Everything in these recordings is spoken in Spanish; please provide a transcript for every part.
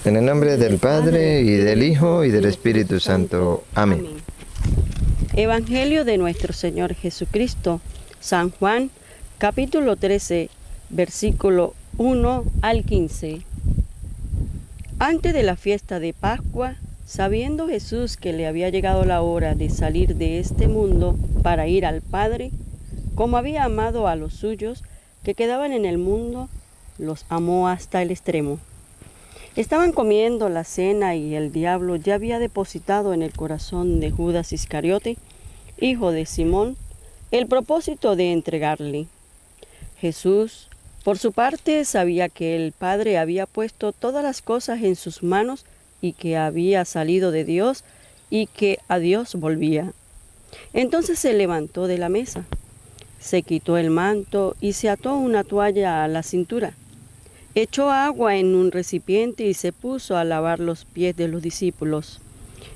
En el nombre del Padre, y del Hijo, y del Espíritu Santo. Amén. Evangelio de nuestro Señor Jesucristo, San Juan, capítulo 13, versículo 1 al 15. Antes de la fiesta de Pascua, sabiendo Jesús que le había llegado la hora de salir de este mundo para ir al Padre, como había amado a los suyos que quedaban en el mundo, los amó hasta el extremo. Estaban comiendo la cena y el diablo ya había depositado en el corazón de Judas Iscariote, hijo de Simón, el propósito de entregarle. Jesús, por su parte, sabía que el Padre había puesto todas las cosas en sus manos y que había salido de Dios y que a Dios volvía. Entonces se levantó de la mesa, se quitó el manto y se ató una toalla a la cintura. Echó agua en un recipiente y se puso a lavar los pies de los discípulos,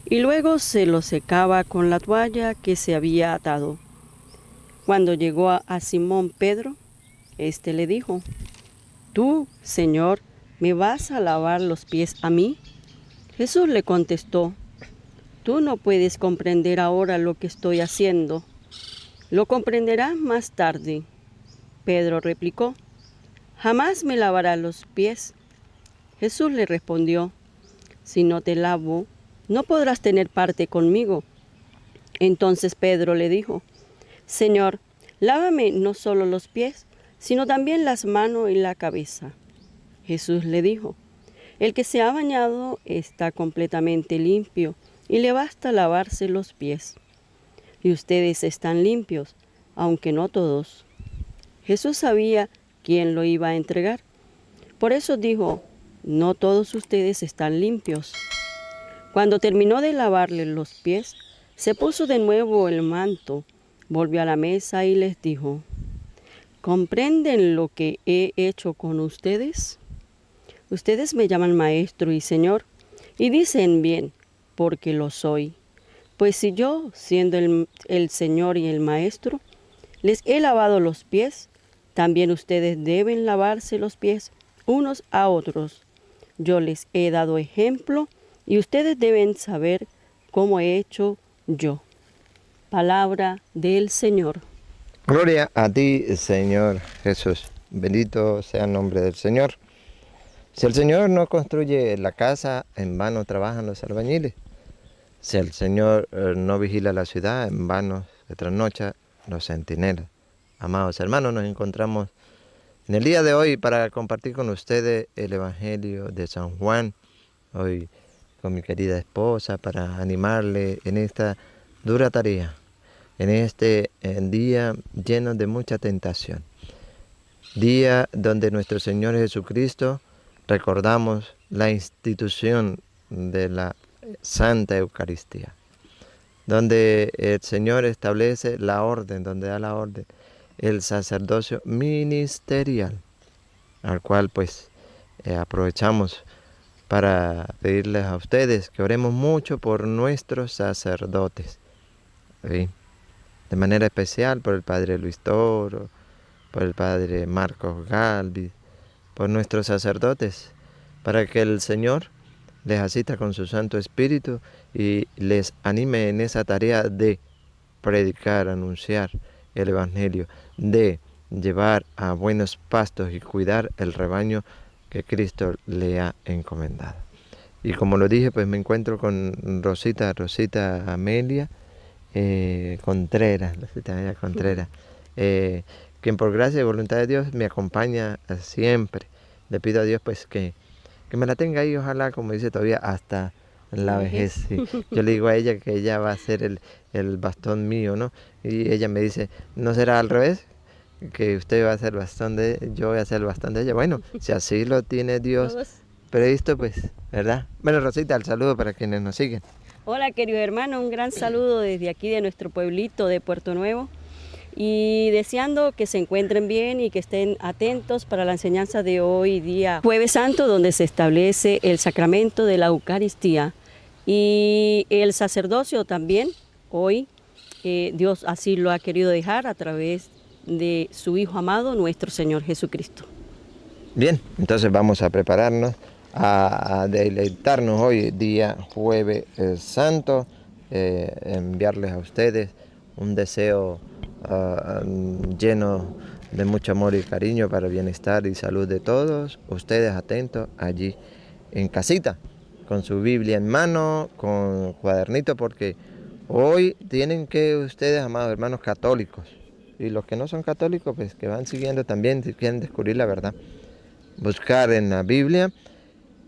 y luego se los secaba con la toalla que se había atado. Cuando llegó a Simón Pedro, éste le dijo: «¿Tú, Señor, me vas a lavar los pies a mí?» Jesús le contestó: «Tú no puedes comprender ahora lo que estoy haciendo. Lo comprenderás más tarde». Pedro replicó: «Jamás me lavarás los pies». Jesús le respondió: «Si no te lavo, no podrás tener parte conmigo». Entonces Pedro le dijo: «Señor, lávame no solo los pies, sino también las manos y la cabeza». Jesús le dijo: «El que se ha bañado está completamente limpio, y le basta lavarse los pies. Y ustedes están limpios, aunque no todos». Jesús sabía quién lo iba a entregar. Por eso dijo: «No todos ustedes están limpios». Cuando terminó de lavarle los pies, se puso de nuevo el manto, volvió a la mesa y les dijo: «¿Comprenden lo que he hecho con ustedes? Ustedes me llaman maestro y señor, y dicen bien, porque lo soy. Pues si yo, siendo el señor y el maestro, les he lavado los pies, también ustedes deben lavarse los pies unos a otros. Yo les he dado ejemplo y ustedes deben saber cómo he hecho yo». Palabra del Señor. Gloria a ti, Señor Jesús. Bendito sea el nombre del Señor. Si el Señor no construye la casa, en vano trabajan los albañiles. Si el Señor no vigila la ciudad, en vano se trasnocha los centinelas. Amados hermanos, nos encontramos en el día de hoy para compartir con ustedes el Evangelio de San Juan. Hoy con mi querida esposa para animarle en esta dura tarea, en este día lleno de mucha tentación. Día donde nuestro Señor Jesucristo recordamos la institución de la Santa Eucaristía, donde el Señor establece la orden, donde da la orden, el sacerdocio ministerial, al cual pues aprovechamos para pedirles a ustedes que oremos mucho por nuestros sacerdotes, ¿sí? De manera especial por el Padre Luis Toro, por el Padre Marcos Galvis, por nuestros sacerdotes, para que el Señor les asista con su Santo Espíritu y les anime en esa tarea de predicar, anunciar el Evangelio, de llevar a buenos pastos y cuidar el rebaño que Cristo le ha encomendado. Y como lo dije, pues me encuentro con Rosita Amelia Contreras, quien por gracia y voluntad de Dios me acompaña siempre. Le pido a Dios pues que me la tenga ahí, ojalá, como dice todavía, hasta la vejez. Sí. Yo le digo a ella que ella va a ser el bastón mío, ¿no? Y ella me dice: ¿no será al revés? Que usted va a ser bastón de, yo voy a ser el bastón de ella. Bueno, si así lo tiene Dios previsto, pues, ¿verdad? Bueno, Rosita, el saludo para quienes nos siguen. Hola, querido hermano, un gran saludo desde aquí de nuestro pueblito de Puerto Nuevo, y deseando que se encuentren bien y que estén atentos para la enseñanza de hoy día Jueves Santo, donde se establece el sacramento de la Eucaristía y el sacerdocio también. Hoy Dios así lo ha querido dejar a través de su Hijo amado, nuestro Señor Jesucristo. Bien, entonces vamos a prepararnos a deleitarnos hoy, día Jueves Santo, enviarles a ustedes un deseo lleno de mucho amor y cariño para el bienestar y salud de todos. Ustedes atentos allí en casita, con su Biblia en mano, con cuadernito, porque hoy tienen que ustedes, amados hermanos católicos, y los que no son católicos, pues que van siguiendo también, si quieren descubrir la verdad, buscar en la Biblia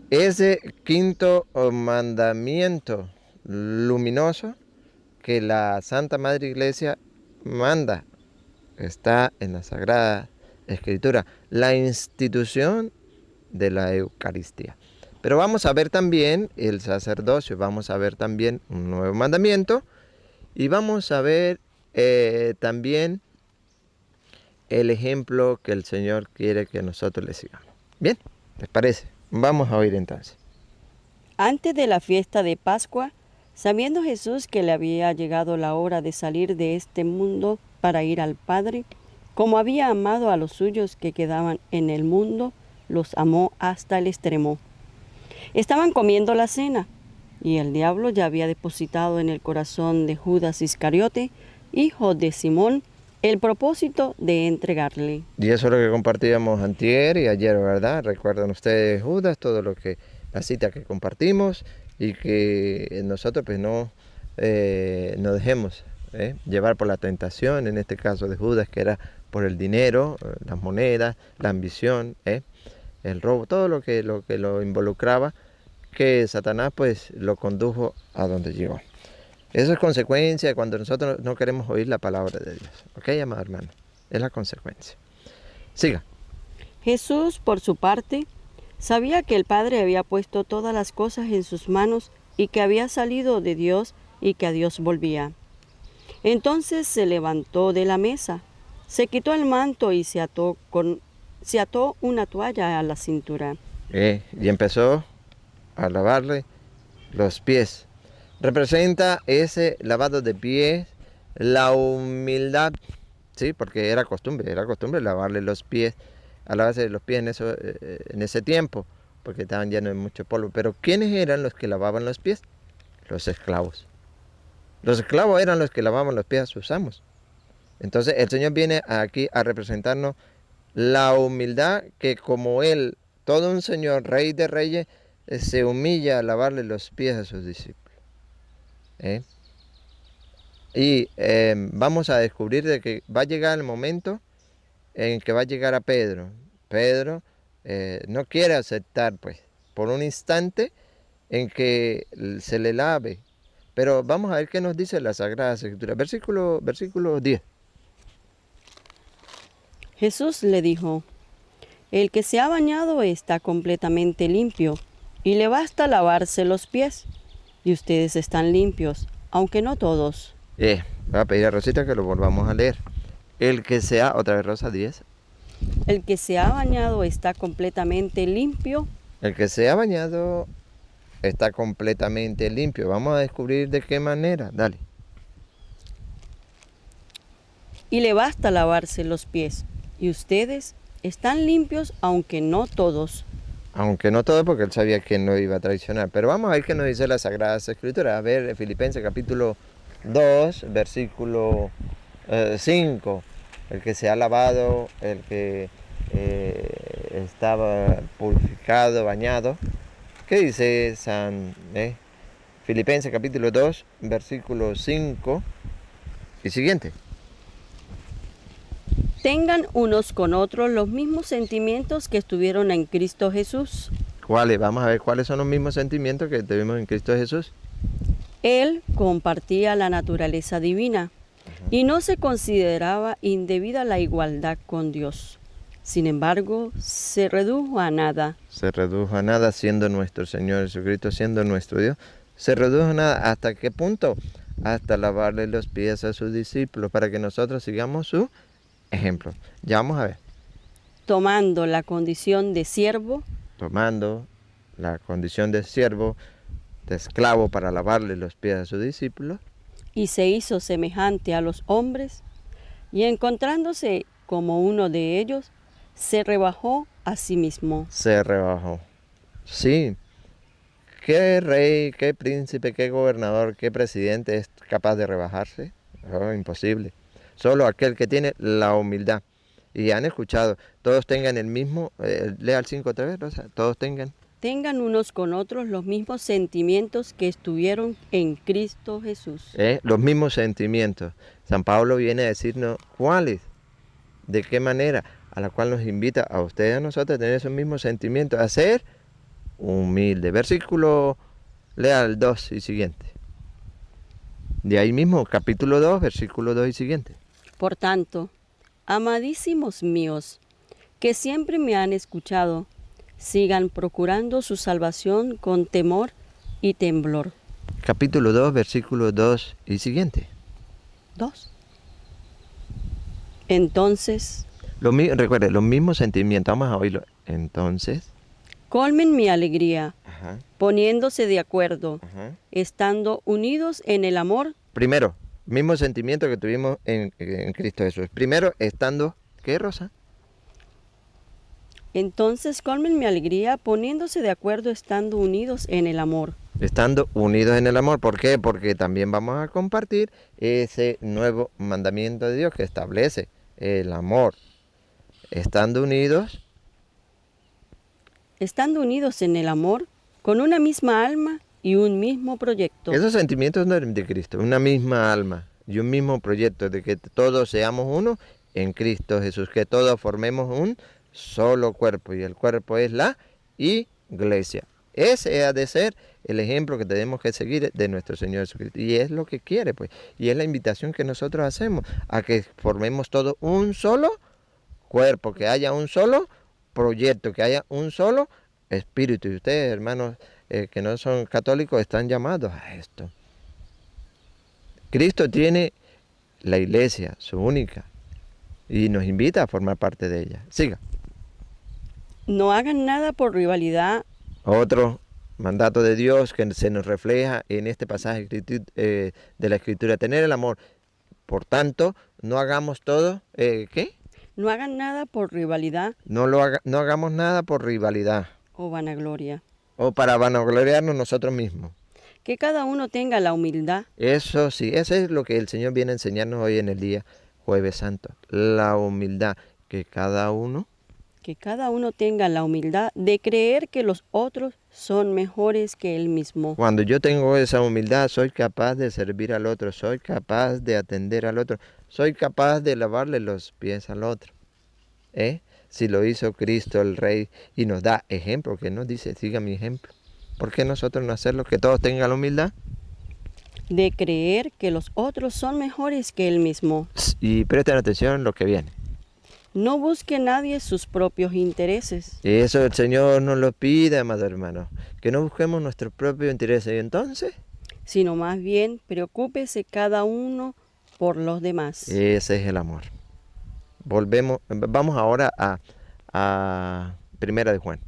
ese quinto mandamiento luminoso que la Santa Madre Iglesia manda. Está en la Sagrada Escritura, la institución de la Eucaristía. Pero vamos a ver también el sacerdocio, vamos a ver también un nuevo mandamiento y vamos a ver también el ejemplo que el Señor quiere que nosotros le sigamos. Bien, ¿les parece? Vamos a oír entonces. Antes de la fiesta de Pascua, sabiendo Jesús que le había llegado la hora de salir de este mundo para ir al Padre, como había amado a los suyos que quedaban en el mundo, los amó hasta el extremo. Estaban comiendo la cena, y el diablo ya había depositado en el corazón de Judas Iscariote, hijo de Simón, el propósito de entregarle. Y eso es lo que compartíamos antier y ayer, ¿verdad? Recuerdan ustedes, Judas, todo lo que, la cita que compartimos y que nosotros pues no nos dejemos llevar por la tentación, en este caso de Judas, que era por el dinero, las monedas, la ambición, el robo, todo lo que lo involucraba, que Satanás pues lo condujo a donde llegó. Eso es consecuencia cuando nosotros no queremos oír la palabra de Dios. ¿Ok, amado hermano? Es la consecuencia. Siga. Jesús, por su parte, sabía que el Padre había puesto todas las cosas en sus manos y que había salido de Dios y que a Dios volvía. Entonces se levantó de la mesa, se quitó el manto y se ató una toalla a la cintura. Y empezó a lavarle los pies. Representa ese lavado de pies, la humildad, ¿sí? Porque era costumbre lavarle los pies, a lavarse los pies en ese tiempo, porque estaban llenos de mucho polvo. Pero ¿quiénes eran los que lavaban los pies? Los esclavos. Los esclavos eran los que lavaban los pies a sus amos. Entonces el Señor viene aquí a representarnos la humildad que como Él, todo un Señor, Rey de Reyes, se humilla a lavarle los pies a sus discípulos. Y vamos a descubrir de que va a llegar el momento en que va a llegar a Pedro. Pedro no quiere aceptar, pues, por un instante en que se le lave. Pero vamos a ver qué nos dice la Sagrada Escritura. Versículo 10. Jesús le dijo: el que se ha bañado está completamente limpio, y le basta lavarse los pies, y ustedes están limpios, aunque no todos. Voy a pedir a Rosita que lo volvamos a leer. El que sea, otra vez Rosa, 10. El que se ha bañado está completamente limpio. El que se ha bañado está completamente limpio. Vamos a descubrir de qué manera. Dale. Y le basta lavarse los pies, y ustedes están limpios, aunque no todos. Aunque no todo, porque él sabía que no iba a traicionar. Pero vamos a ver qué nos dice la Sagrada Escritura. A ver, Filipenses capítulo 2, versículo 5. El que se ha lavado, el que estaba purificado, bañado. ¿Qué dice Filipenses capítulo 2, versículo 5 y siguiente? Tengan unos con otros los mismos sentimientos que estuvieron en Cristo Jesús. ¿Cuáles? Vamos a ver cuáles son los mismos sentimientos que tuvimos en Cristo Jesús. Él compartía la naturaleza divina y no se consideraba indebida la igualdad con Dios. Sin embargo, se redujo a nada. Se redujo a nada siendo nuestro Señor Jesucristo, siendo nuestro Dios. Se redujo a nada. ¿Hasta qué punto? Hasta lavarle los pies a sus discípulos para que nosotros sigamos su ejemplo. Ya vamos a ver. Tomando la condición de siervo. Tomando la condición de siervo, de esclavo para lavarle los pies a sus discípulos. Y se hizo semejante a los hombres. Y encontrándose como uno de ellos, se rebajó a sí mismo. Se rebajó. Sí. ¿Qué rey, qué príncipe, qué gobernador, qué presidente es capaz de rebajarse? Oh, imposible. Solo aquel que tiene la humildad. Y han escuchado, todos tengan el mismo, lea el 5 otra vez, Rosa, todos tengan. Tengan unos con otros los mismos sentimientos que estuvieron en Cristo Jesús. Los mismos sentimientos. San Pablo viene a decirnos cuáles, de qué manera, a la cual nos invita a ustedes y a nosotros a tener esos mismos sentimientos, a ser humilde. Versículo, lea el 2 y siguiente. De ahí mismo, capítulo 2, versículo 2 y siguiente. Por tanto, amadísimos míos, que siempre me han escuchado, sigan procurando su salvación con temor y temblor. Capítulo 2, versículo 2 y siguiente. 2. Entonces, Recuerde, los mismos sentimientos, vamos a oírlo. Entonces, colmen mi alegría, ajá, poniéndose de acuerdo, ajá. estando unidos en el amor. Primero, mismo sentimiento que tuvimos en Cristo Jesús. Primero, estando, ¿qué, Rosa? Entonces colmen mi alegría, poniéndose de acuerdo, estando unidos en el amor. Estando unidos en el amor. ¿Por qué? Porque también vamos a compartir ese nuevo mandamiento de Dios que establece el amor. Estando unidos. Estando unidos en el amor, con una misma alma y un mismo proyecto. Esos sentimientos no eran de Cristo, una misma alma y un mismo proyecto de que todos seamos uno en Cristo Jesús, que todos formemos un solo cuerpo y el cuerpo es la iglesia. Ese ha de ser el ejemplo que tenemos que seguir de nuestro Señor Jesucristo. Y es lo que quiere, pues. Y es la invitación que nosotros hacemos a que formemos todo un solo cuerpo, que haya un solo proyecto, que haya un solo espíritu. Y ustedes, hermanos, que no son católicos, están llamados a esto. Cristo tiene la iglesia, su única, y nos invita a formar parte de ella. Siga. No hagan nada por rivalidad. Otro mandato de Dios que se nos refleja en este pasaje de la Escritura, tener el amor. Por tanto, no hagamos todo, ¿qué? No hagan nada por rivalidad No hagamos nada por rivalidad o vanagloria. o para vanagloriarnos nosotros mismos. Que cada uno tenga la humildad. Eso sí, eso es lo que el Señor viene a enseñarnos hoy en el día Jueves Santo. La humildad, que cada uno tenga la humildad de creer que los otros son mejores que él mismo. Cuando yo tengo esa humildad, soy capaz de servir al otro, soy capaz de atender al otro, soy capaz de lavarle los pies al otro. Si lo hizo Cristo el Rey y nos da ejemplo, que nos dice, siga mi ejemplo. ¿Por qué nosotros no hacerlo? Que todos tengan la humildad. De creer que los otros son mejores que él mismo. Y presten atención en lo que viene. No busque nadie sus propios intereses. Y eso el Señor nos lo pide, amado hermano, que no busquemos nuestros propios intereses. Y entonces, sino más bien preocúpese cada uno por los demás. Ese es el amor. Vamos ahora a Primera de Juan.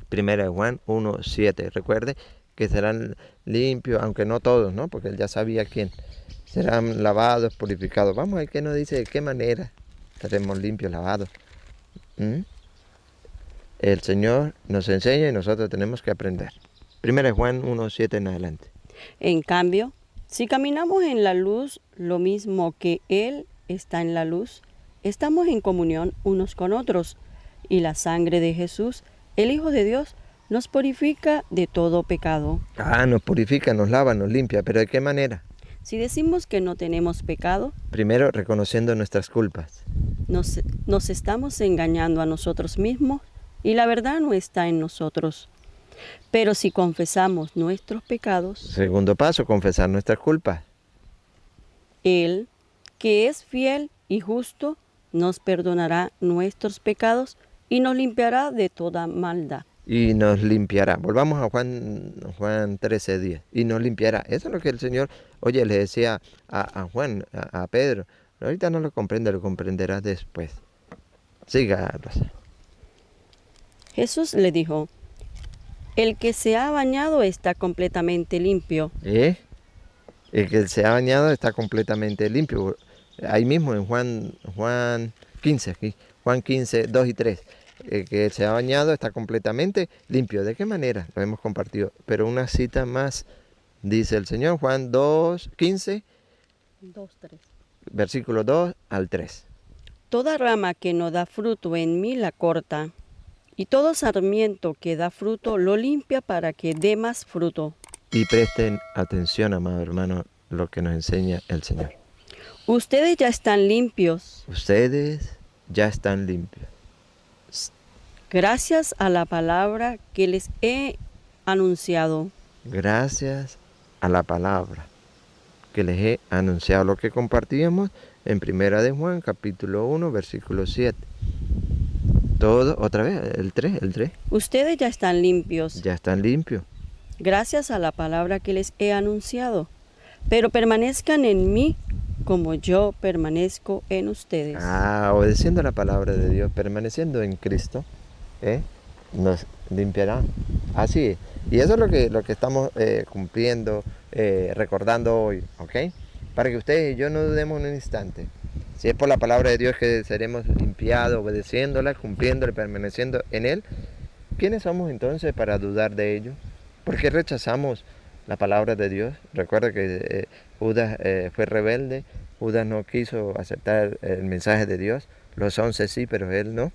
Primera de Juan 1:7. Recuerde que serán limpios, aunque no todos, ¿no? Porque él ya sabía quién. Serán lavados, purificados. Vamos a ver qué nos dice, de qué manera estaremos limpios, lavados. El Señor nos enseña y nosotros tenemos que aprender. Primera de Juan 1:7 en adelante. En cambio, si caminamos en la luz, lo mismo que Él está en la luz, estamos en comunión unos con otros, y la sangre de Jesús, el Hijo de Dios, nos purifica de todo pecado. Nos purifica, nos lava, nos limpia, pero ¿de qué manera? Si decimos que no tenemos pecado, primero reconociendo nuestras culpas. Nos estamos engañando a nosotros mismos y la verdad no está en nosotros. Pero si confesamos nuestros pecados, segundo paso, confesar nuestras culpas. Él, que es fiel y justo, nos perdonará nuestros pecados y nos limpiará de toda maldad. Y nos limpiará. Volvamos a Juan 13:10. Y nos limpiará. Eso es lo que el Señor, le decía a Juan, a Pedro. Pero ahorita no lo comprende, lo comprenderás después. Siga, Rosa. Jesús le dijo, el que se ha bañado está completamente limpio. El que se ha bañado está completamente limpio. Ahí mismo en Juan 15, aquí. Juan 15, 2 y 3. que se ha bañado está completamente limpio. ¿De qué manera? Lo hemos compartido. Pero una cita más, dice el Señor, Juan 2:15, 2:3. versículo 2 al 3. Toda rama que no da fruto en mí la corta, y todo sarmiento que da fruto lo limpia para que dé más fruto. Y presten atención, amado hermano, lo que nos enseña el Señor. Ustedes ya están limpios, Ustedes ya están limpios. gracias a la palabra que les he anunciado. Gracias a la palabra que les he anunciado, lo que compartíamos en Primera de Juan, capítulo 1, versículo 7. Todo, otra vez, el 3. Ustedes ya están limpios, Ya están limpios. gracias a la palabra que les he anunciado. Pero permanezcan en mí como yo permanezco en ustedes. Obedeciendo la palabra de Dios, permaneciendo en Cristo, nos limpiará. Así es. Y eso es lo que estamos cumpliendo, recordando hoy, ¿ok? Para que ustedes y yo no dudemos un instante. Si es por la palabra de Dios que seremos limpiados, obedeciéndola, cumpliéndola, permaneciendo en Él, ¿quiénes somos entonces para dudar de ello? ¿Por qué rechazamos la palabra de Dios? Recuerda que Judas fue rebelde, Judas no quiso aceptar el mensaje de Dios, los 11 sí, pero él no.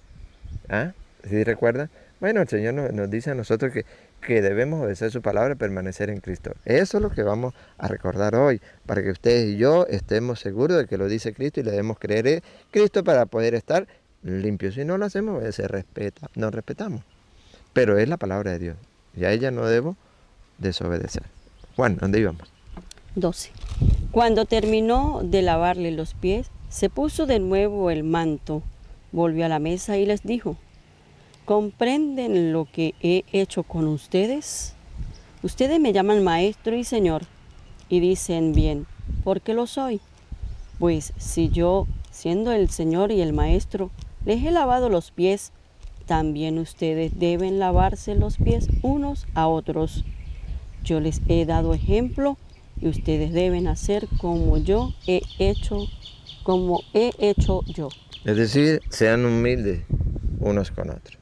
¿Sí recuerda? Bueno, el Señor nos dice a nosotros que debemos obedecer su palabra y permanecer en Cristo. Eso es lo que vamos a recordar hoy, para que ustedes y yo estemos seguros de que lo dice Cristo y le debemos creer en Cristo para poder estar limpios. Si no lo hacemos, nos respetamos. Pero es la palabra de Dios y a ella no debo desobedecer. Juan, ¿dónde íbamos? 12. Cuando terminó de lavarle los pies, se puso de nuevo el manto, volvió a la mesa y les dijo: ¿comprenden lo que he hecho con ustedes? Ustedes me llaman maestro y señor, y dicen bien, porque lo soy. Pues si yo, siendo el señor y el maestro, les he lavado los pies, también ustedes deben lavarse los pies unos a otros. Yo les he dado ejemplo y ustedes deben hacer como he hecho yo. Es decir, sean humildes unos con otros.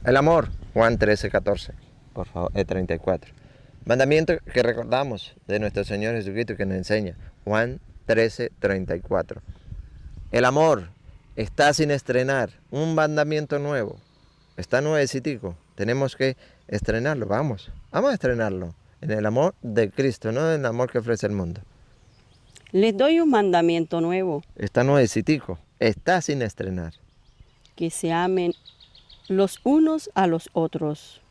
El amor, Juan 13:14, por favor, 34. Mandamiento que recordamos de nuestro Señor Jesucristo que nos enseña, Juan 13:34. El amor está sin estrenar, un mandamiento nuevo. Está nuevecitico, tenemos que estrenarlo, vamos a estrenarlo. En el amor de Cristo, no en el amor que ofrece el mundo. Les doy un mandamiento nuevo. Está nuevecitico, está sin estrenar. Que se amen los unos a los otros.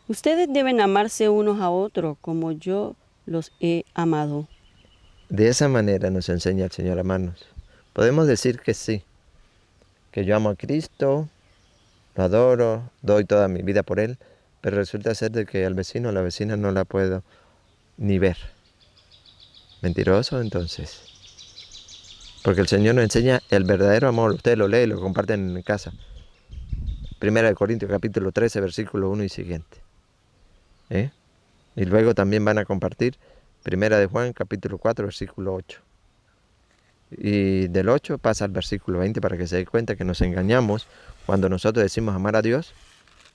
Ustedes deben amarse unos a otros como yo los he amado. De esa manera nos enseña el Señor a amarnos. Podemos decir que sí, que yo amo a Cristo, lo adoro, doy toda mi vida por Él, pero resulta ser de que al vecino o la vecina no la puedo ni ver. ¿Mentiroso entonces? Porque el Señor nos enseña el verdadero amor. Ustedes lo leen y lo comparten en casa. Primera de Corintios capítulo 13, versículo 1 y siguiente. Y luego también van a compartir Primera de Juan capítulo 4, versículo 8. Y del 8 pasa al versículo 20 para que se dé cuenta que nos engañamos cuando nosotros decimos amar a Dios,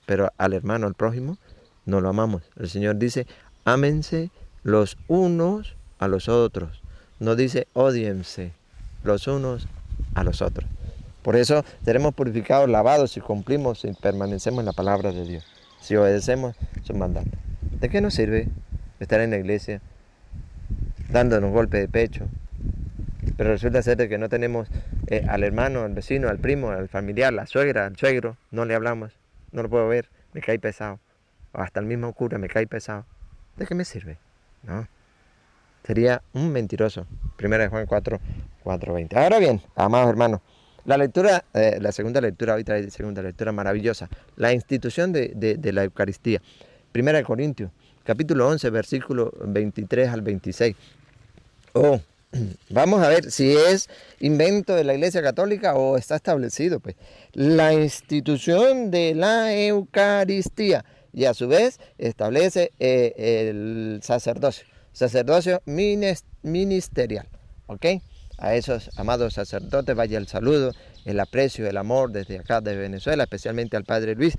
pero al hermano, al prójimo, no lo amamos. El Señor dice, ámense los unos a los otros. No dice, ódiense los unos a los otros. Por eso seremos purificados, lavados, si cumplimos y permanecemos en la palabra de Dios. Si obedecemos sus mandatos. ¿De qué nos sirve estar en la iglesia dándonos golpes de pecho? Pero resulta ser de que no tenemos al hermano, al vecino, al primo, al familiar, la suegra, al suegro, no le hablamos. No lo puedo ver, me cae pesado. O hasta el mismo cura me cae pesado. ¿De qué me sirve? No. Sería un mentiroso. Primera de Juan 4:20. Ahora bien, amados hermanos, la lectura, la segunda lectura, hoy trae segunda lectura maravillosa. La institución de la Eucaristía. Primera de Corintios, capítulo 11, versículo 23 al 26. Vamos a ver si es invento de la Iglesia Católica o está establecido, pues. La institución de la Eucaristía y a su vez establece el sacerdocio ministerial, ¿ok? A esos amados sacerdotes vaya el saludo el aprecio, el amor desde acá de Venezuela, especialmente al Padre Luis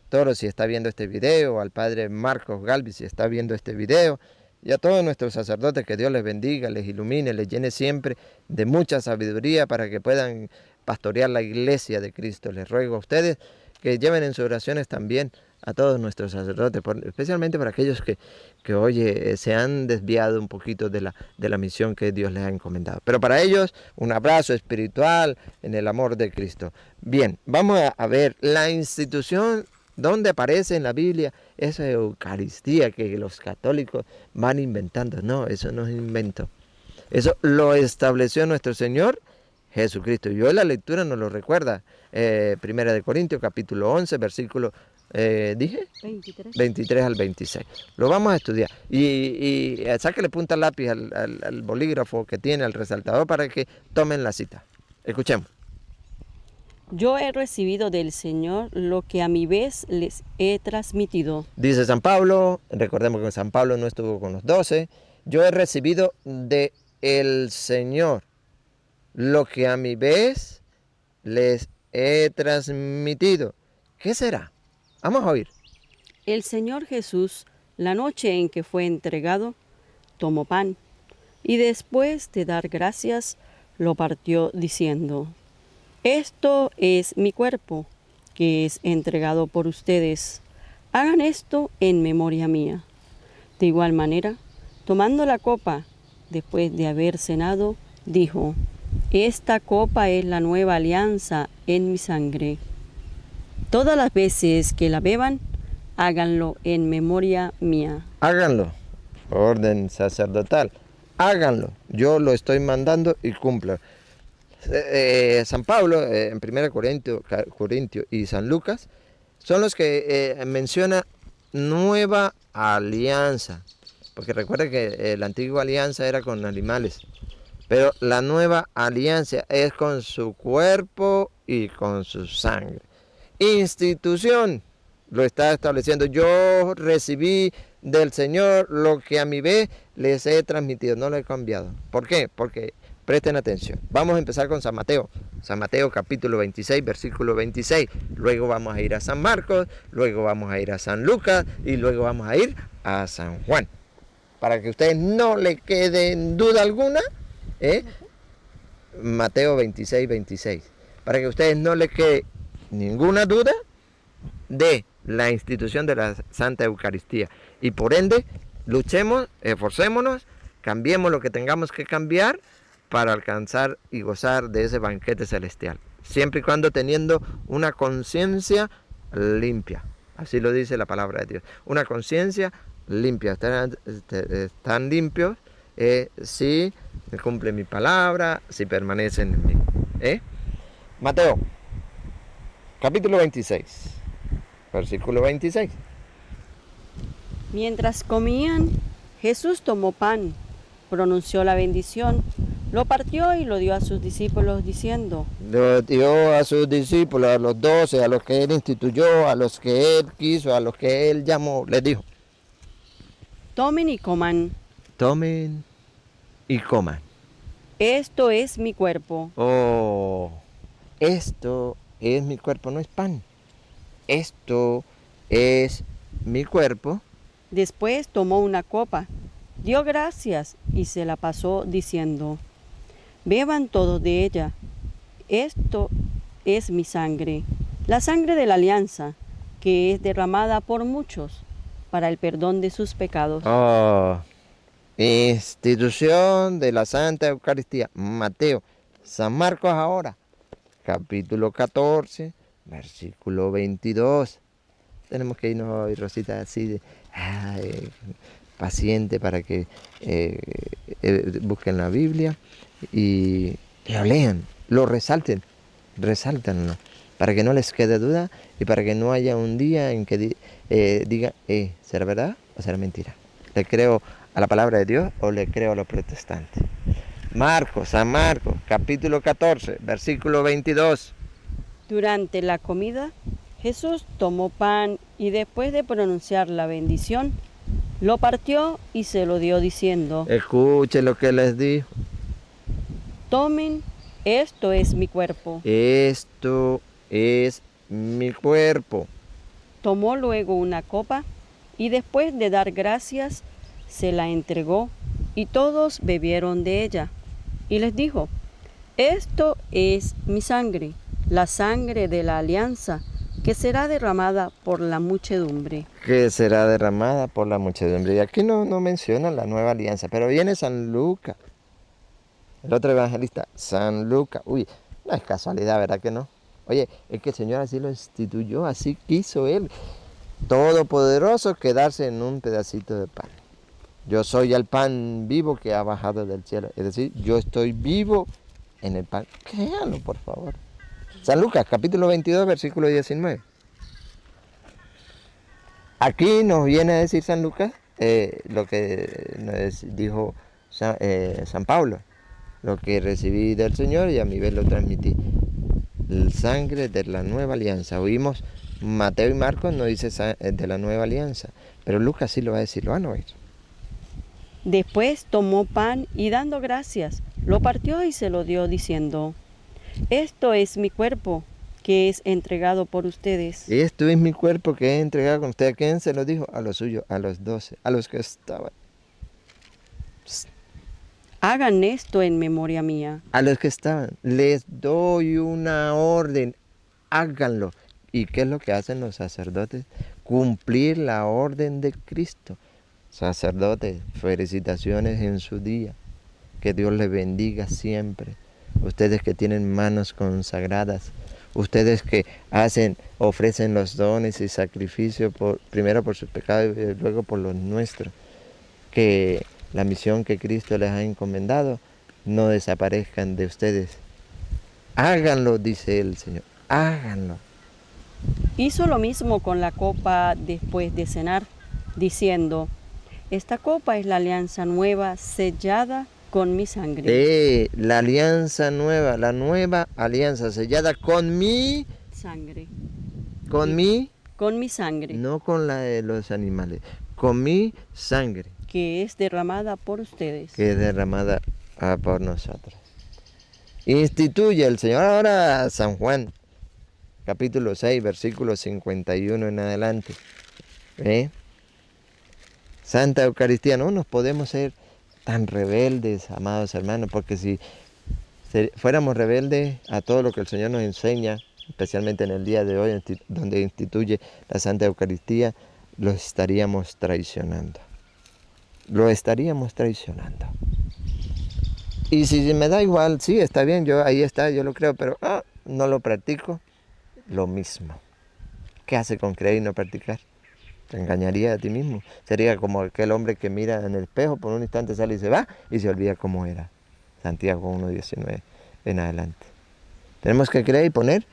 Toro si está viendo este video, al Padre Marcos Galvis si está viendo este video, y a todos nuestros sacerdotes, que Dios les bendiga, les ilumine, les llene siempre de mucha sabiduría para que puedan pastorear la iglesia de Cristo. Les ruego a ustedes que lleven en sus oraciones también a todos nuestros sacerdotes, especialmente para aquellos que hoy se han desviado un poquito de la misión que Dios les ha encomendado. Pero para ellos, un abrazo espiritual en el amor de Cristo. Bien, vamos a ver la institución donde aparece en la Biblia esa Eucaristía que los católicos van inventando. No, eso no es invento. Eso lo estableció nuestro Señor Jesucristo. Y hoy la lectura nos lo recuerda. Primera de Corintios, capítulo 11, versículo 23 al 26. Lo vamos a estudiar. Y sáquele punta al lápiz al bolígrafo que tiene, al resaltador, para que tomen la cita. Escuchemos. Yo he recibido del Señor lo que a mi vez les he transmitido. Dice San Pablo, recordemos que San Pablo no estuvo con los 12. Yo he recibido del Señor lo que a mi vez les he transmitido. ¿Qué será? Vamos a oír. El Señor Jesús, la noche en que fue entregado, tomó pan y después de dar gracias, lo partió diciendo: Esto es mi cuerpo, que es entregado por ustedes. Hagan esto en memoria mía. De igual manera, tomando la copa, después de haber cenado, dijo: Esta copa es la nueva alianza en mi sangre. Todas las veces que la beban, háganlo en memoria mía. Háganlo. Orden sacerdotal. Háganlo. Yo lo estoy mandando y cumplo. San Pablo, en 1 Corintios y San Lucas, son los que menciona nueva alianza. Porque recuerda que la antigua alianza era con animales. Pero la nueva alianza es con su cuerpo y con su sangre. Institución lo está estableciendo. Yo recibí del Señor lo que a mi vez les he transmitido. No lo he cambiado. ¿Por qué? Porque presten atención. Vamos a empezar con San Mateo. San Mateo capítulo 26, versículo 26. Luego vamos a ir a San Marcos. Luego vamos a ir a San Lucas. Y luego vamos a ir a San Juan. Para que a ustedes no le quede en duda alguna. Mateo 26, 26. Para que a ustedes no le quede ninguna duda de la institución de la Santa Eucaristía. Y por ende, luchemos, esforcémonos, cambiemos lo que tengamos que cambiar para alcanzar y gozar de ese banquete celestial. Siempre y cuando teniendo una conciencia limpia. Así lo dice la palabra de Dios. Una conciencia limpia. Están limpios si cumplen mi palabra, si permanecen en mí. Mateo, capítulo 26, versículo 26. Mientras comían, Jesús tomó pan, pronunció la bendición, lo partió y lo dio a sus discípulos diciendo: Lo dio a sus discípulos, a los 12, a los que él instituyó, a los que él quiso, a los que él llamó, les dijo: Tomen y coman. Tomen y coman. Esto es mi cuerpo. Oh, esto es mi cuerpo, no es pan. Esto es mi cuerpo. Después tomó una copa, dio gracias y se la pasó diciendo: Beban todos de ella. Esto es mi sangre, la sangre de la alianza, que es derramada por muchos para el perdón de sus pecados. Oh, institución de la Santa Eucaristía. Mateo, San Marcos ahora, capítulo 14, versículo 22. Tenemos que irnos hoy, Rosita, así paciente para que busquen la Biblia y lo lean, lo resáltanlo, para que no les quede duda y para que no haya un día en que diga, ¿será verdad o será mentira? ¿Le creo a la palabra de Dios o le creo a los protestantes? San Marcos, capítulo 14, versículo 22. Durante la comida, Jesús tomó pan y después de pronunciar la bendición, lo partió y se lo dio diciendo: Escuchen lo que les dijo. Tomen Esto es mi cuerpo. Esto es mi cuerpo. Tomó luego una copa y después de dar gracias, se la entregó y todos bebieron de ella. Y les dijo, esto es mi sangre, la sangre de la alianza, que será derramada por la muchedumbre. Que será derramada por la muchedumbre. Y aquí no menciona la nueva alianza, pero viene San Lucas, el otro evangelista, San Lucas. Uy, no es casualidad, ¿verdad que no? Oye, es que el Señor así lo instituyó, así quiso Él, todopoderoso, quedarse en un pedacito de pan. Yo soy el pan vivo que ha bajado del cielo. Es decir, yo estoy vivo en el pan. Créanlo, por favor. San Lucas, capítulo 22, versículo 19. Aquí nos viene a decir San Lucas lo que nos dijo San Pablo. Lo que recibí del Señor y a mi vez lo transmití. La sangre de la nueva alianza. Oímos Mateo y Marcos no dice de la nueva alianza, pero Lucas sí lo va a decir, lo van a oír. Después tomó pan y dando gracias, lo partió y se lo dio diciendo, esto es mi cuerpo, que es entregado por ustedes. Esto es mi cuerpo que he entregado con ustedes. ¿A quién se lo dijo? A los suyos, a los 12, a los que estaban. Hagan esto en memoria mía. A los que estaban. Les doy una orden. Háganlo. ¿Y qué es lo que hacen los sacerdotes? Cumplir la orden de Cristo. Sacerdotes, felicitaciones en su día. Que Dios les bendiga siempre. Ustedes que tienen manos consagradas. Ustedes que ofrecen los dones y sacrificios primero por sus pecados y luego por los nuestros. Que la misión que Cristo les ha encomendado no desaparezcan de ustedes. Háganlo, dice el Señor, háganlo. Hizo lo mismo con la copa después de cenar, diciendo, esta copa es la alianza nueva sellada con mi sangre. La alianza nueva, la nueva alianza sellada con mi sangre. ¿Con mi? Con mi sangre. No con la de los animales, con mi sangre. Que es derramada por ustedes. Que es derramada por nosotros. Instituye el Señor. Ahora San Juan, capítulo 6, versículo 51 en adelante. Santa Eucaristía, no nos podemos ser tan rebeldes, amados hermanos, porque si fuéramos rebeldes a todo lo que el Señor nos enseña, especialmente en el día de hoy, donde instituye la Santa Eucaristía, lo estaríamos traicionando. Lo estaríamos traicionando. Y si me da igual, sí, está bien, ahí está, yo lo creo, pero no lo practico, lo mismo. ¿Qué hace con creer y no practicar? Te engañaría a ti mismo. Sería como aquel hombre que mira en el espejo, por un instante sale y se va y se olvida cómo era. Santiago 1:19 en adelante. Tenemos que creer y poner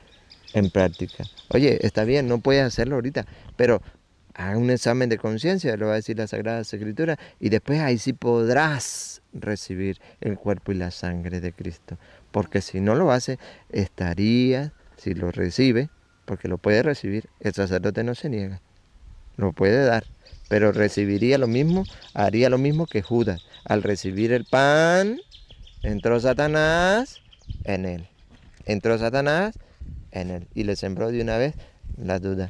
en práctica. Oye, está bien, no puedes hacerlo ahorita, pero haz un examen de conciencia, lo va a decir la Sagrada Escritura, y después ahí sí podrás recibir el cuerpo y la sangre de Cristo. Porque si no lo hace, si lo recibe, porque lo puede recibir, el sacerdote no se niega. Lo puede dar, pero recibiría lo mismo, haría lo mismo que Judas. Al recibir el pan, entró Satanás en él. Entró Satanás en él y le sembró de una vez la duda.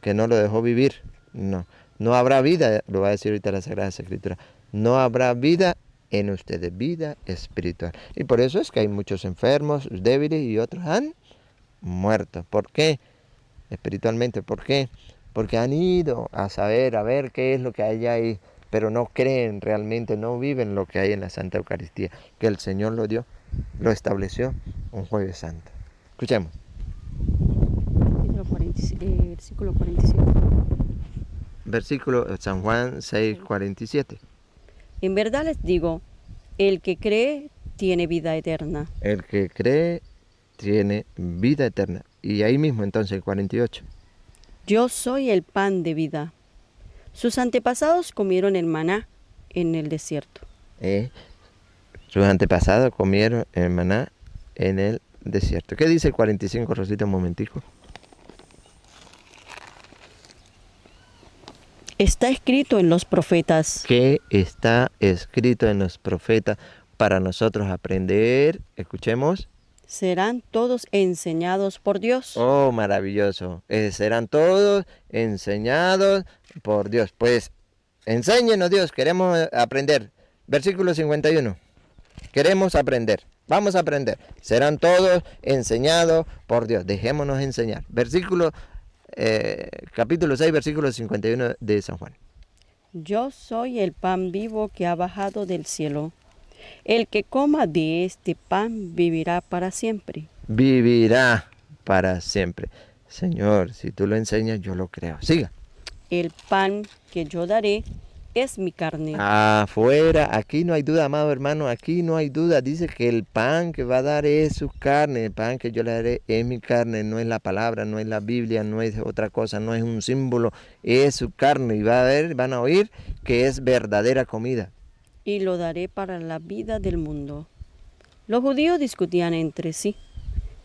Que no lo dejó vivir. No habrá vida, lo va a decir ahorita la Sagrada Escritura. No habrá vida en ustedes, vida espiritual. Y por eso es que hay muchos enfermos, débiles y otros han muerto. ¿Por qué? Espiritualmente, ¿por qué? Porque han ido a saber, a ver qué es lo que hay ahí, pero no creen realmente, no viven lo que hay en la Santa Eucaristía, que el Señor lo dio, lo estableció un Jueves Santo. Escuchemos. Versículo 47. Versículo San Juan 6:47. En verdad les digo, el que cree tiene vida eterna. El que cree tiene vida eterna. Y ahí mismo entonces el 48. Yo soy el pan de vida. Sus antepasados comieron el maná en el desierto. Sus antepasados comieron el maná en el desierto. ¿Qué dice el 45, Rosita, un momentico? Está escrito en los profetas. ¿Qué está escrito en los profetas? para nosotros aprender. Escuchemos. Serán todos enseñados por Dios. Oh, maravilloso. Serán todos enseñados por Dios. Pues, enséñenos Dios, queremos aprender. Versículo 51. Queremos aprender. Vamos a aprender. Serán todos enseñados por Dios. Dejémonos enseñar. Capítulo 6, versículo 51 de San Juan. Yo soy el pan vivo que ha bajado del cielo. El que coma de este pan vivirá para siempre. Vivirá para siempre. Señor, si tú lo enseñas, yo lo creo. Siga. El pan que yo daré es mi carne. Afuera, aquí no hay duda, amado hermano, aquí no hay duda. Dice que el pan que va a dar es su carne. El pan que yo le daré es mi carne, no es la palabra, no es la Biblia, no es otra cosa, no es un símbolo, es su carne. Y van a oír que es verdadera comida. Y lo daré para la vida del mundo. Los judíos discutían entre sí.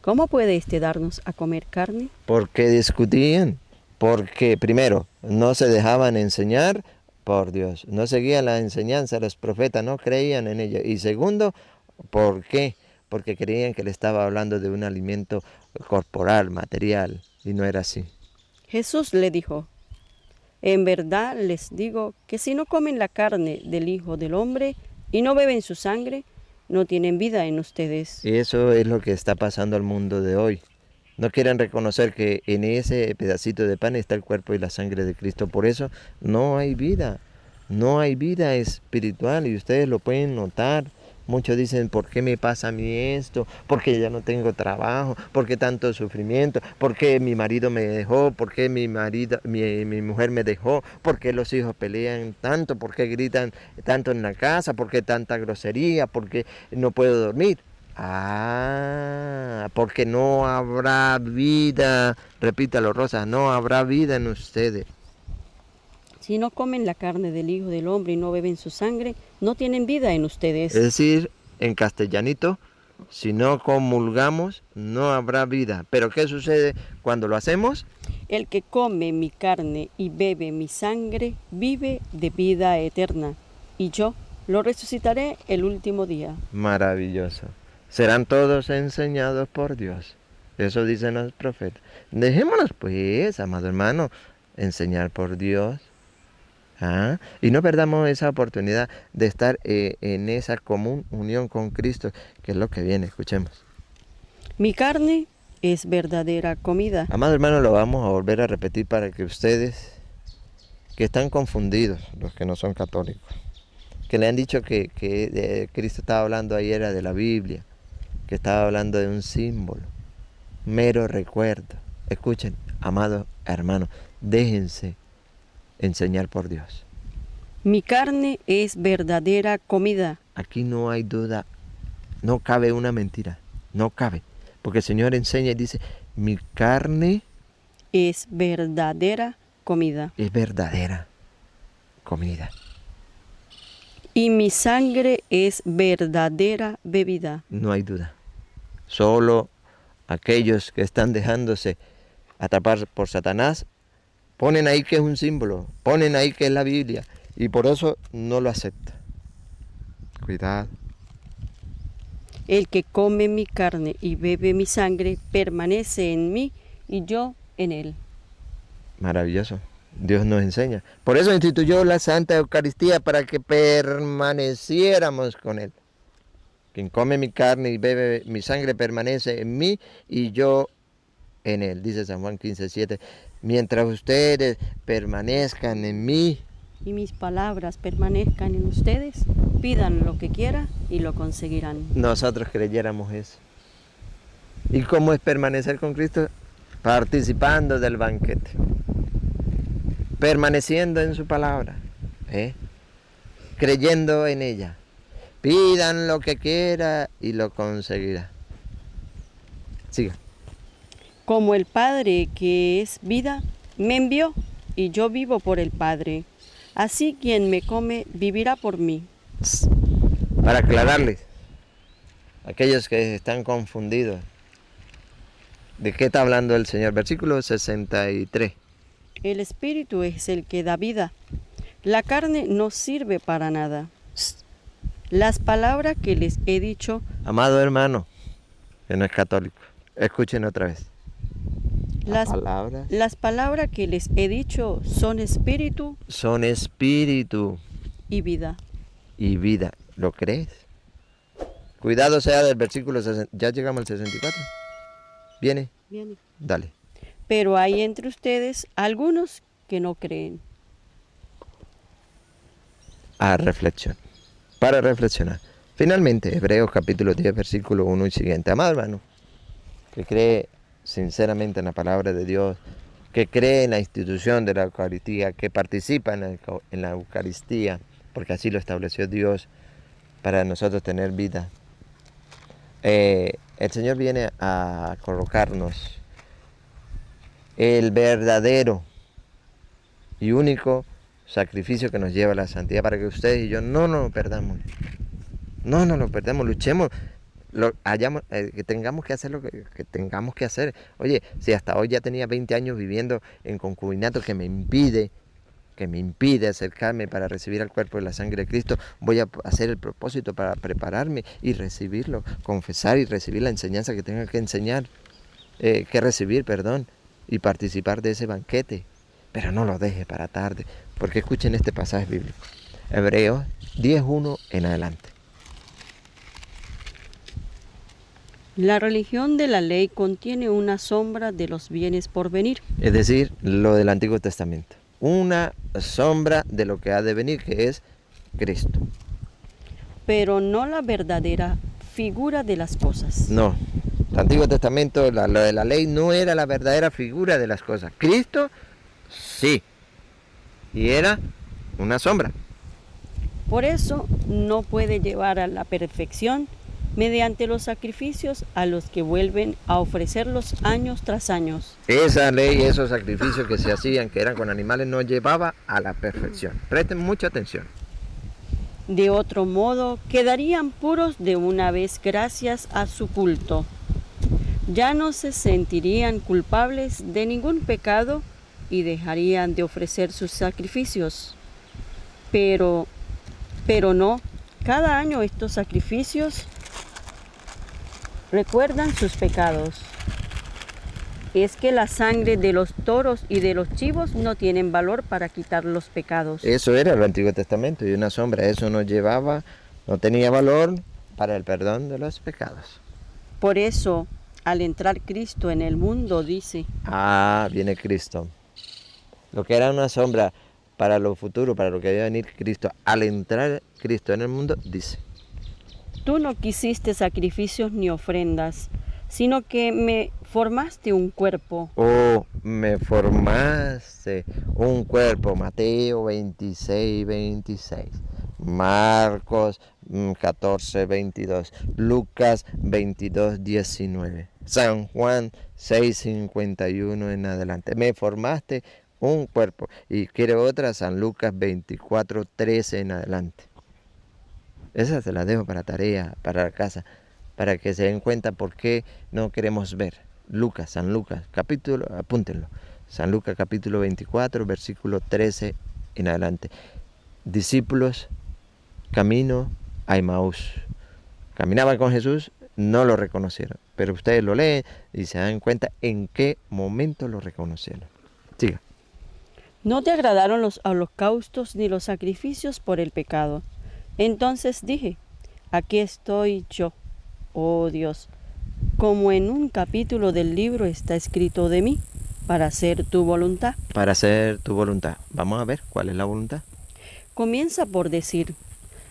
¿Cómo puede éste darnos a comer carne? ¿Por qué discutían? Porque primero, no se dejaban enseñar por Dios, no seguían la enseñanza de los profetas, no creían en ella. Y segundo, ¿por qué? Porque creían que le estaba hablando de un alimento corporal, material, y no era así. Jesús le dijo: en verdad les digo que si no comen la carne del Hijo del Hombre y no beben su sangre, no tienen vida en ustedes. Y eso es lo que está pasando al mundo de hoy. No quieren reconocer que en ese pedacito de pan está el cuerpo y la sangre de Cristo. Por eso no hay vida espiritual, y ustedes lo pueden notar. Muchos dicen, ¿por qué me pasa a mí esto? ¿Por qué ya no tengo trabajo? ¿Por qué tanto sufrimiento? ¿Por qué mi marido me dejó? ¿Por qué mi mujer me dejó? ¿Por qué los hijos pelean tanto? ¿Por qué gritan tanto en la casa? ¿Por qué tanta grosería? ¿Por qué no puedo dormir? Porque no habrá vida. Repítalo, Rosa, no habrá vida en ustedes. Si no comen la carne del Hijo del Hombre y no beben su sangre, no tienen vida en ustedes. Es decir, en castellanito, si no comulgamos, no habrá vida. ¿Pero qué sucede cuando lo hacemos? El que come mi carne y bebe mi sangre, vive de vida eterna, y yo lo resucitaré el último día. Maravilloso. Serán todos enseñados por Dios. Eso dicen los profetas. Dejémonos pues, amado hermano, enseñar por Dios. Y no perdamos esa oportunidad de estar en esa común unión con Cristo, que es lo que viene. Escuchemos. Mi carne es verdadera comida. Amado hermano, lo vamos a volver a repetir para que ustedes, que están confundidos, los que no son católicos, que le han dicho que Cristo estaba hablando ahí era de la Biblia, que estaba hablando de un símbolo, mero recuerdo. Escuchen, amados hermanos, déjense enseñar por Dios. Mi carne es verdadera comida. Aquí no hay duda, no cabe una mentira, no cabe, porque el Señor enseña y dice, mi carne es verdadera comida. Es verdadera comida. Y mi sangre es verdadera bebida. No hay duda. Solo aquellos que están dejándose atrapar por Satanás ponen ahí que es un símbolo, ponen ahí que es la Biblia, y por eso no lo acepta. Cuidado. El que come mi carne y bebe mi sangre permanece en mí y yo en él. Maravilloso. Dios nos enseña. Por eso instituyó la Santa Eucaristía, para que permaneciéramos con Él. Quien come mi carne y bebe mi sangre permanece en mí y yo en Él. Dice San Juan 15:7. Mientras ustedes permanezcan en mí y mis palabras permanezcan en ustedes, pidan lo que quieran y lo conseguirán. Nosotros creyéramos eso. ¿Y cómo es permanecer con Cristo? Participando del banquete, permaneciendo en su palabra, creyendo en ella. Pidan lo que quiera y lo conseguirá. Siga. Como el Padre que es vida me envió y yo vivo por el Padre, así quien me come vivirá por mí. Para aclararles, aquellos que están confundidos, ¿de qué está hablando el Señor? Versículo 63. El Espíritu es el que da vida. La carne no sirve para nada. Las palabras que les he dicho, Amado hermano, que no es católico, escuchen otra vez. las, Palabras las palabras que les he dicho son espíritu son espíritu y vida. y vida. ¿Lo crees? Cuidado sea del versículo 60. Ya llegamos al 64. ¿Viene? Bien. Dale. Pero hay entre ustedes algunos que no creen. A reflexión. Para reflexionar. Finalmente, Hebreos capítulo 10, versículo 1 y siguiente. Amado hermano, que cree sinceramente en la palabra de Dios, que cree en la institución de la Eucaristía, que participa en la Eucaristía, porque así lo estableció Dios para nosotros tener vida. El Señor viene a colocarnos el verdadero y único sacrificio que nos lleva a la santidad, para que ustedes y yo no nos lo perdamos. No nos lo perdamos, luchemos, que tengamos que hacer lo que tengamos que hacer. Oye, si hasta hoy ya tenía 20 años viviendo en concubinato que me impide acercarme para recibir el cuerpo y la sangre de Cristo, voy a hacer el propósito para prepararme y recibirlo, confesar y recibir la enseñanza que tenga que enseñar, que recibir, perdón, y participar de ese banquete. Pero no lo deje para tarde, porque escuchen este pasaje bíblico. Hebreos 10:1 en adelante. La religión de la ley contiene una sombra de los bienes por venir, Es decir, lo del Antiguo Testamento. Una sombra de lo que ha de venir, que es Cristo. pero no la verdadera figura de las cosas. No, el Antiguo Testamento, lo de la ley no era la verdadera figura de las cosas. Cristo, sí. Y era una sombra. Por eso no puede llevar a la perfección mediante los sacrificios a los que vuelven a ofrecerlos años tras años. Esa ley, esos sacrificios que se hacían, que eran con animales, no llevaba a la perfección. Presten mucha atención. De otro modo, quedarían puros de una vez gracias a su culto. Ya no se sentirían culpables de ningún pecado y dejarían de ofrecer sus sacrificios. Pero no, cada año estos sacrificios recuerdan sus pecados. Es que la sangre de los toros y de los chivos no tienen valor para quitar los pecados. Eso era el Antiguo Testamento y una sombra. Eso no tenía valor para el perdón de los pecados. Por eso, al entrar Cristo en el mundo, dice: Viene Cristo. Lo que era una sombra para lo futuro, para lo que iba a venir Cristo, al entrar Cristo en el mundo, dice: tú no quisiste sacrificios ni ofrendas, sino que me formaste un cuerpo. Me formaste un cuerpo. Mateo 26:26. Marcos 14:22. Lucas 22:19. San Juan 6:51 en adelante. Me formaste un cuerpo. Y quiere otra, San Lucas 24:13 en adelante. Esa se la dejo para tarea, para la casa, para que se den cuenta por qué no queremos ver. San Lucas, capítulo, apúntenlo. San Lucas capítulo 24, versículo 13 en adelante. Discípulos, camino a Emaús. Caminaban con Jesús, no lo reconocieron. Pero ustedes lo leen y se dan cuenta en qué momento lo reconocieron. Siga. No te agradaron los holocaustos ni los sacrificios por el pecado. Entonces dije: aquí estoy yo, oh Dios, como en un capítulo del libro está escrito de mí, para hacer tu voluntad. Para hacer tu voluntad. Vamos a ver cuál es la voluntad. Comienza por decir: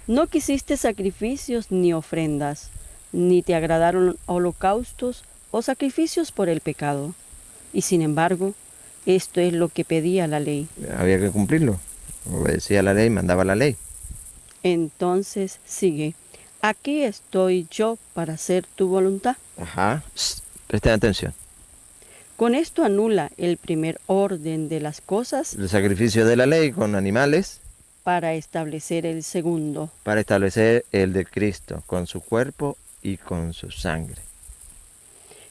no quisiste sacrificios ni ofrendas, ni te agradaron holocaustos o sacrificios por el pecado. Y sin embargo, esto es lo que pedía la ley. Había que cumplirlo. Obedecía la ley, mandaba la ley. Entonces sigue: aquí estoy yo para hacer tu voluntad. Presten atención. Con esto anula el primer orden de las cosas El sacrificio de la ley con animales para establecer el segundo. para establecer el de Cristo con su cuerpo y con su sangre.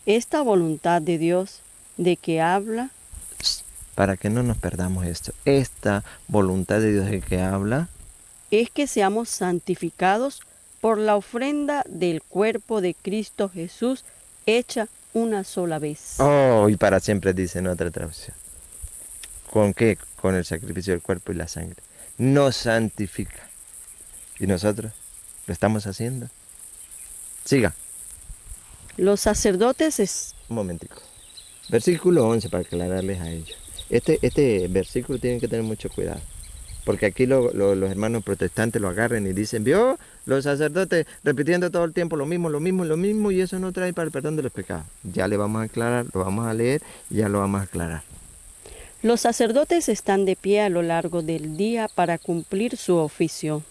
Esta voluntad de Dios de que habla, Para que no nos perdamos esto. Esta voluntad de Dios de que habla es que seamos santificados por la ofrenda del cuerpo de Cristo Jesús hecha una sola vez. Oh, y para siempre dice en otra traducción. ¿Con qué? Con el sacrificio del cuerpo y la sangre. Nos santifica. ¿Y nosotros lo estamos haciendo? Siga. Los sacerdotes Un momentico. Versículo 11 para aclararles a ellos. Este versículo tienen que tener mucho cuidado. Porque aquí los hermanos protestantes lo agarran y dicen, ¿vio? Los sacerdotes repitiendo todo el tiempo lo mismo, y eso no trae para el perdón de los pecados. Ya le vamos a aclarar, lo vamos a leer y ya lo vamos a aclarar. Los sacerdotes están de pie a lo largo del día para cumplir su oficio,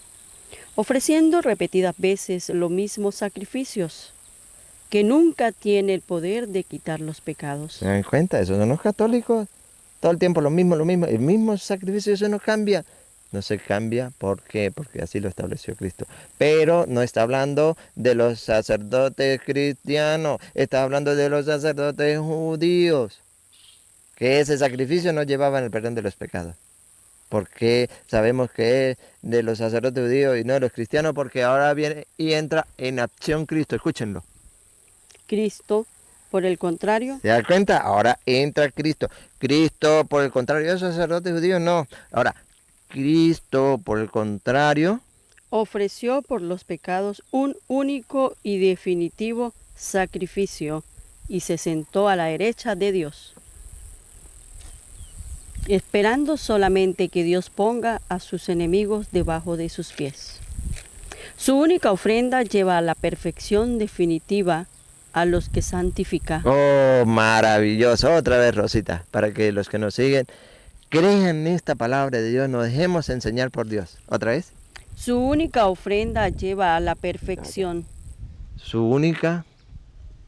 ofreciendo repetidas veces los mismos sacrificios, que nunca tiene el poder de quitar los pecados. ¿Se dan cuenta? Esos son los católicos. Todo el tiempo lo mismo, el mismo sacrificio, eso no cambia. No se cambia, ¿por qué? Porque así lo estableció Cristo. Pero no está hablando de los sacerdotes cristianos, está hablando de los sacerdotes judíos, que ese sacrificio no llevaba el perdón de los pecados. Porque sabemos que es de los sacerdotes judíos y no de los cristianos, porque ahora viene y entra en acción Cristo, escúchenlo. Cristo, por el contrario, ¿Se da cuenta? Ahora entra Cristo. Cristo, por el contrario, esos sacerdotes judíos no. Ahora, Cristo, por el contrario, ofreció por los pecados un único y definitivo sacrificio y se sentó a la derecha de Dios, esperando solamente que Dios ponga a sus enemigos debajo de sus pies. Su única ofrenda lleva a la perfección definitiva a los que santifica. oh, maravilloso. Otra vez, Rosita, para que los que nos siguen crean en esta palabra de Dios, nos dejemos enseñar por Dios. ¿Otra vez? Su única ofrenda lleva a la perfección. Su única,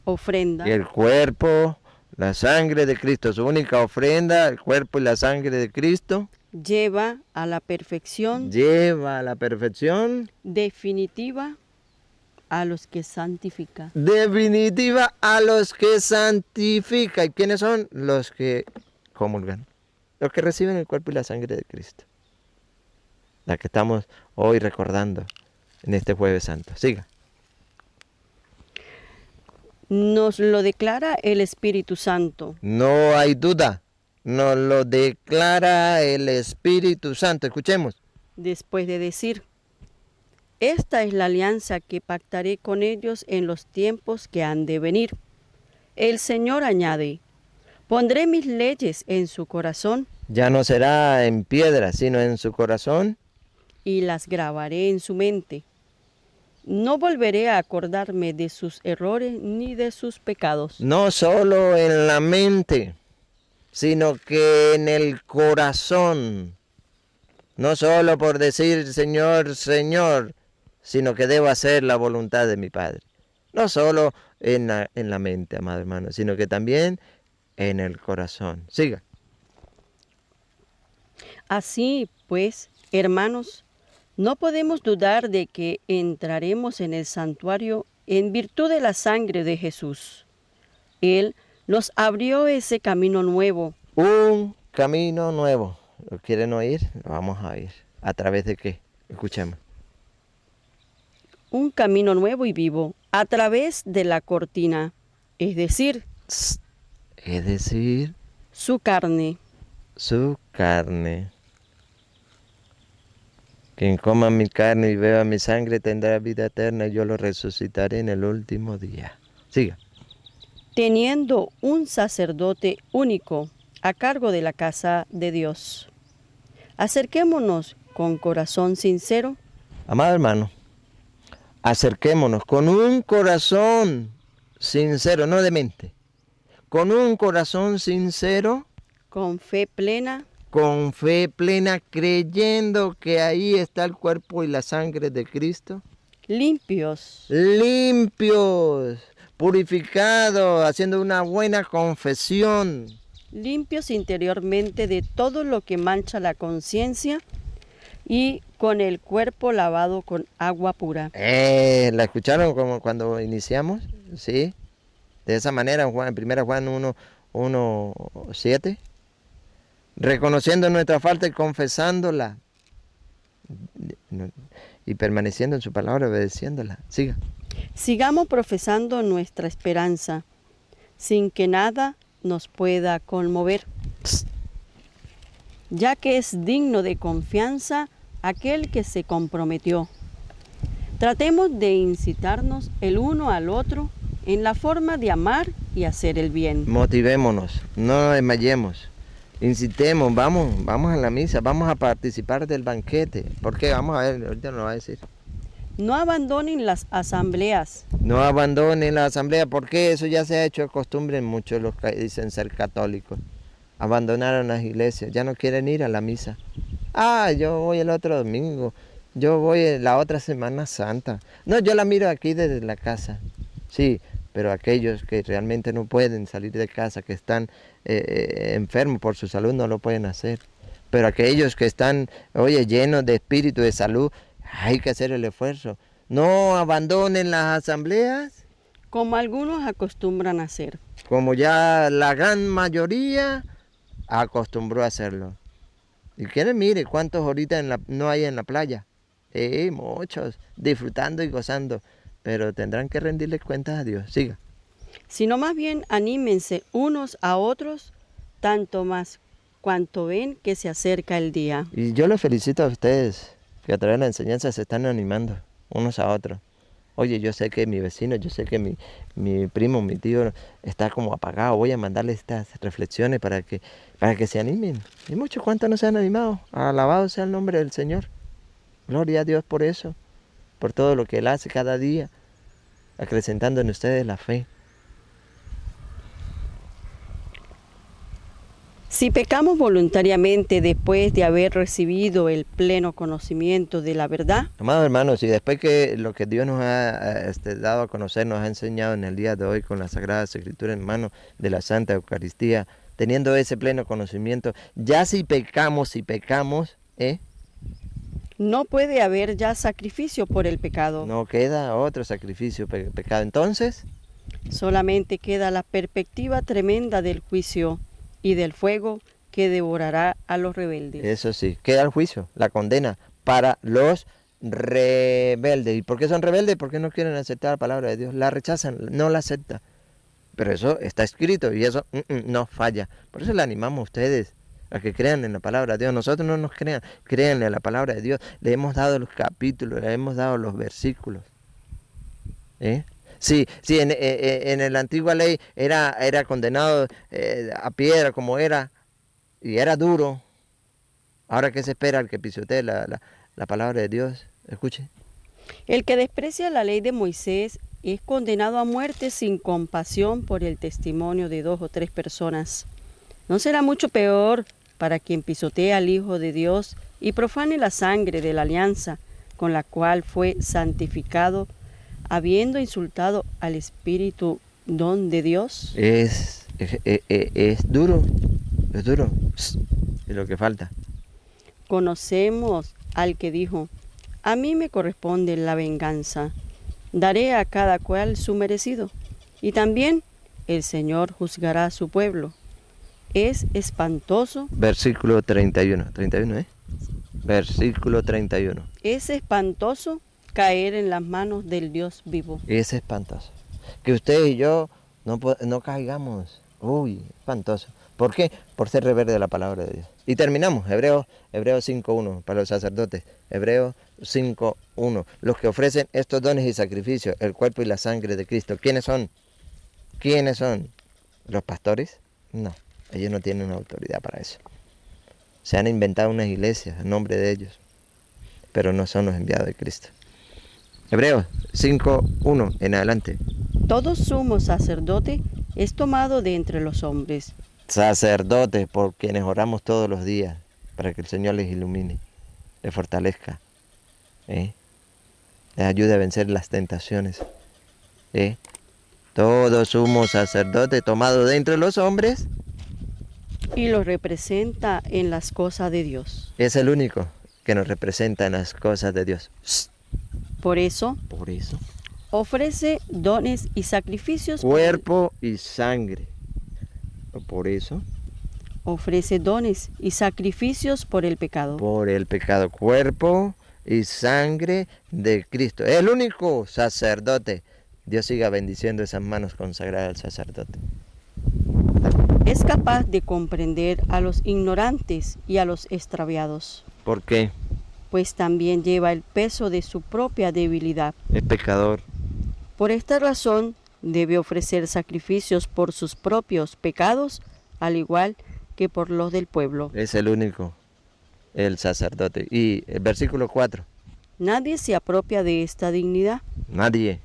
Ofrenda y el cuerpo, la sangre de Cristo. Su única ofrenda, el cuerpo y la sangre de Cristo, lleva a la perfección lleva a la perfección definitiva a los que santifica. definitiva a los que santifica. ¿Y quiénes son? Los que comulgan, los que reciben el cuerpo y la sangre de Cristo. La que estamos hoy recordando en este Jueves Santo. Siga. Nos lo declara el Espíritu Santo. No hay duda. Nos lo declara el Espíritu Santo. Escuchemos. Después de decir, esta es la alianza que pactaré con ellos en los tiempos que han de venir. El Señor añade, pondré mis leyes en su corazón. Ya no será en piedra, sino en su corazón. Y las grabaré en su mente. No volveré a acordarme de sus errores ni de sus pecados. No solo en la mente, sino que en el corazón. No solo por decir Señor, Señor, sino que debo hacer la voluntad de mi Padre. No solo en la mente, amado hermano, sino que también en el corazón. Siga. Así pues, hermanos, no podemos dudar de que entraremos en el santuario en virtud de la sangre de Jesús. Él nos abrió ese camino nuevo. Un camino nuevo. ¿Lo quieren oír? Lo vamos a oír. ¿A través de qué? Escuchemos. Un camino nuevo y vivo a través de la cortina, es decir, su carne. Su carne. Quien coma mi carne y beba mi sangre tendrá vida eterna y yo lo resucitaré en el último día. Siga. Teniendo un sacerdote único a cargo de la casa de Dios. Acerquémonos con corazón sincero. Amado hermano, acerquémonos con un corazón sincero, no de mente. Con un corazón sincero. Con fe plena. Con fe plena, creyendo que ahí está el cuerpo y la sangre de Cristo. Limpios. Limpios, purificados, haciendo una buena confesión. Limpios interiormente de todo lo que mancha la conciencia y con el cuerpo lavado con agua pura. ¿La escucharon como cuando iniciamos? Sí. De esa manera, en 1 Juan 1:7. Reconociendo nuestra falta y confesándola. y permaneciendo en su palabra, obedeciéndola. Siga. Sigamos profesando nuestra esperanza, sin que nada nos pueda conmover, ya que es digno de confianza aquel que se comprometió. Tratemos de incitarnos el uno al otro en la forma de amar y hacer el bien. Motivémonos, no desmayemos, incitemos, vamos a la misa, vamos a participar del banquete. ¿Por qué? Vamos a ver, ahorita nos va a decir. No abandonen las asambleas. No abandonen la asamblea, porque eso ya se ha hecho costumbre en muchos los que dicen ser católicos. Abandonaron las iglesias, ya no quieren ir a la misa. Ah, yo voy el otro domingo, yo voy la otra Semana Santa. No, yo la miro aquí desde la casa. Sí, pero aquellos que realmente no pueden salir de casa, que están enfermos por su salud, no lo pueden hacer. Pero aquellos que están, oye, llenos de espíritu, de salud, hay que hacer el esfuerzo. No abandonen las asambleas, Como algunos acostumbran a hacer. como ya la gran mayoría acostumbró a hacerlo. Y quieren, mire, cuántos ahorita no hay en la playa. Muchos, disfrutando y gozando. Pero tendrán que rendirles cuentas a Dios. Siga. Sino más bien anímense unos a otros, tanto más cuanto ven que se acerca el día. Y yo los felicito a ustedes, que a través de la enseñanza se están animando unos a otros. Oye, yo sé que mi vecino, yo sé que mi primo, mi tío está como apagado. Voy a mandarle estas reflexiones para que se animen. Y muchos cuantos no se han animado. Alabado sea el nombre del Señor. Gloria a Dios por eso, por todo lo que Él hace cada día, acrecentando en ustedes la fe. Si pecamos voluntariamente después de haber recibido el pleno conocimiento de la verdad, Amados hermanos, y después que lo que Dios nos ha dado a conocer, nos ha enseñado en el día de hoy con la Sagrada Escritura en mano de la Santa Eucaristía, teniendo ese pleno conocimiento, ya si pecamos, no puede haber ya sacrificio por el pecado. no queda otro sacrificio pecado. Entonces, Solamente queda la perspectiva tremenda del juicio y del fuego que devorará a los rebeldes. eso sí, queda el juicio, la condena para los rebeldes. ¿Y por qué son rebeldes? Porque no quieren aceptar la palabra de Dios, la rechazan, no la aceptan. Pero eso está escrito y eso no falla. Por eso le animamos a ustedes a que crean en la palabra de Dios. Nosotros no nos crean, crean en la palabra de Dios. Le hemos dado los capítulos, le hemos dado los versículos. Sí, en la antigua ley era condenado a piedra como era, y era duro. Ahora, ¿qué se espera al que pisotee la palabra de Dios? Escuche. El que desprecia la ley de Moisés es condenado a muerte sin compasión por el testimonio de 2 o 3 personas. ¿No será mucho peor para quien pisotea al Hijo de Dios y profane la sangre de la alianza con la cual fue santificado, habiendo insultado al Espíritu don de Dios? Es duro, es duro. Es lo que falta. Conocemos al que dijo: a mí me corresponde la venganza, daré a cada cual su merecido. Y también el Señor juzgará a su pueblo. Es espantoso. Versículo 31. 31, Versículo 31. Es espantoso caer en las manos del Dios vivo. Es espantoso. Que usted y yo no caigamos. Uy, espantoso. ¿Por qué? Por ser rebelde de la palabra de Dios. Y terminamos. Hebreos 5.1 para los sacerdotes. Hebreos 5.1. Los que ofrecen estos dones y sacrificios, el cuerpo y la sangre de Cristo. ¿Quiénes son? ¿Quiénes son? ¿Los pastores? No. Ellos no tienen autoridad para eso. Se han inventado unas iglesias en nombre de ellos, pero no son los enviados de Cristo. Hebreos 5.1 en adelante. Todo sumo sacerdote es tomado de entre los hombres. Sacerdotes por quienes oramos todos los días, para que el Señor les ilumine, les fortalezca, les ayude a vencer las tentaciones. Todo sumo sacerdote tomado de entre los hombres. Y los representa en las cosas de Dios. Es el único que nos representa en las cosas de Dios. Por eso, ofrece dones y sacrificios. Cuerpo y sangre. Por eso. Ofrece dones y sacrificios por el pecado. Por el pecado. Cuerpo y sangre de Cristo. El único sacerdote. Dios siga bendiciendo esas manos consagradas al sacerdote. Es capaz de comprender a los ignorantes y a los extraviados, ¿Por qué? pues también lleva el peso de su propia debilidad. Es pecador. Por esta razón, debe ofrecer sacrificios por sus propios pecados, al igual que por los del pueblo. Es el único, el sacerdote. Y el versículo 4. Nadie se apropia de esta dignidad, Nadie.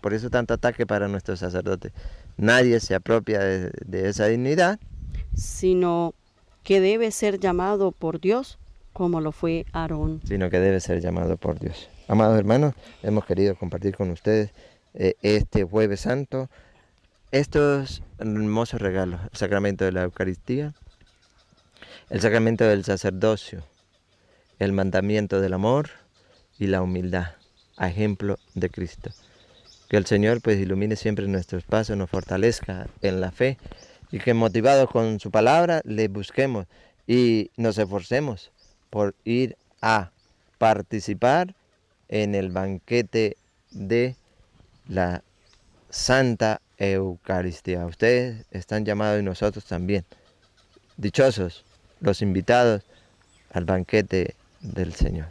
Por eso tanto ataque para nuestros sacerdotes. Nadie se apropia de esa dignidad, sino que debe ser llamado por Dios como lo fue Aarón. sino que debe ser llamado por Dios. Amados hermanos, hemos querido compartir con ustedes este Jueves Santo estos hermosos regalos: el sacramento de la Eucaristía, el sacramento del sacerdocio, el mandamiento del amor y la humildad, a ejemplo de Cristo. Que el Señor pues ilumine siempre nuestros pasos, nos fortalezca en la fe y que motivados con su palabra le busquemos y nos esforcemos por ir a participar en el banquete de la Santa Eucaristía. Ustedes están llamados y nosotros también. Dichosos los invitados al banquete del Señor.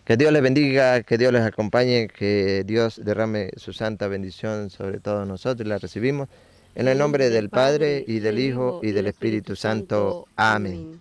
Que Dios les bendiga, que Dios les acompañe, que Dios derrame su santa bendición sobre todos nosotros y la recibimos en el nombre del Padre y del Hijo y del Espíritu Santo. Amén.